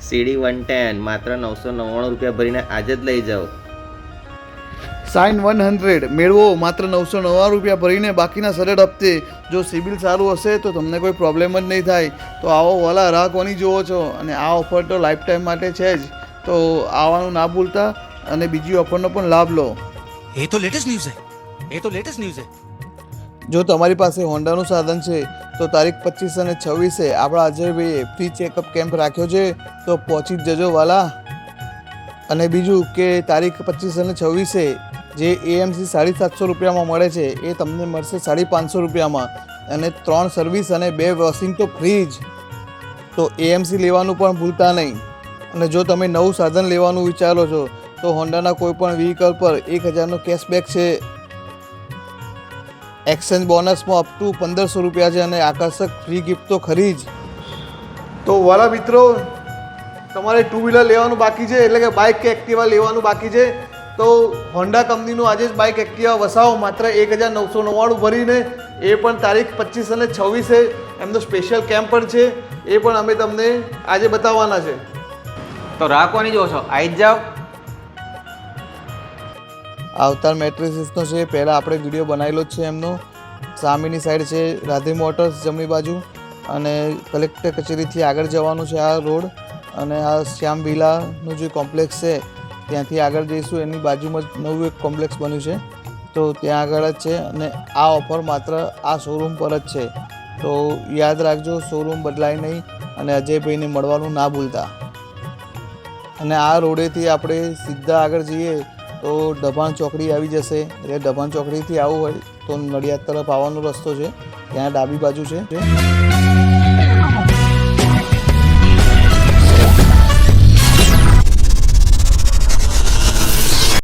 CD 110 માત્ર 999 રૂપિયા ભરીને આજે જ લઈ જાઓ. સાઇન 100 મેળવો માત્ર 999 રૂપિયા ભરીને બાકીના સરળ હપ્તે. જો સિબિલ સારું હશે તો તમને કોઈ પ્રોબ્લેમ જ નહીં થાય. તો આવો વાલા રાહ કોની જુઓ છો, અને આ ઓફર તો લાઈફ ટાઈમ માટે છે જ. તો આવવાનું ના ભૂલતા અને બીજી ઓફરનો પણ લાભ લો. ये तो लेटेस्ट न्यूज़ है, ये तो लेटेस्ट न्यूज़ है. જો તમારી પાસે હોન્ડાનું સાધન છે તો તારીખ 25 અને 26 આપણા અજયભાઈએ ફ્રી ચેકઅપ કેમ્પ રાખ્યો છે, તો પહોંચી જ જજો વાલા. અને બીજું કે તારીખ 25 અને 26 જે AMC 750 રૂપિયામાં મળે છે એ તમને મળશે 550 રૂપિયામાં, અને 3 સર્વિસ અને 2 વોશિંગ તો ફ્રી જ. તો AMC લેવાનું પણ ભૂલતા નહીં. અને જો તમે નવું સાધન લેવાનું વિચારો છો તો હોન્ડાના કોઈ પણ વ્હીકલ પર 1000નો કેશબેક છે. એક્સચેન્જ બોનસમાં અપ ટુ 1500 રૂપિયા છે, અને આકર્ષક ફ્રી ગિફ્ટ તો ખરી જ. તો વાલા મિત્રો, તમારે 2 વ્હીલર લેવાનું બાકી છે, એટલે કે બાઇક કે એક્ટિવા લેવાનું બાકી છે, તો હોન્ડા કંપનીનું આજે જ બાઇક એક્ટિવા વસાવો માત્ર 1999 ભરીને. એ પણ તારીખ 25 અને 26 એમનો સ્પેશિયલ કેમ્પ પણ છે, એ પણ અમે તમને આજે બતાવવાના છે. તો રાહ કોની જો છો, આવી જ જાઓ. અવતાર મેટ્રિસીસનો છે, પહેલાં આપણે વિડીયો બનાવેલો જ છે એમનો. સામેની સાઈડ છે રાધે મોટર્સ જમણી બાજુ, અને કલેક્ટર કચેરીથી આગળ જવાનું છે આ રોડ, અને આ શ્યામ વિલાનું જે કોમ્પ્લેક્સ છે ત્યાંથી આગળ જઈશું. એની બાજુમાં જ નવું એક કોમ્પ્લેક્સ બન્યું છે, તો ત્યાં આગળ જ છે. અને આ ઓફર માત્ર આ શોરૂમ પર જ છે, તો યાદ રાખજો, શોરૂમ બદલાય નહીં. અને અજયભાઈને મળવાનું ના ભૂલતા. અને આ રોડેથી આપણે સીધા આગળ જઈએ તો દભાણ ચોકડી આવી જશે. એટલે દભાણ ચોકડીથી આવવું હોય તો નડિયાદ તરફ આવવાનો રસ્તો છે, ત્યાં ડાબી બાજુ છે.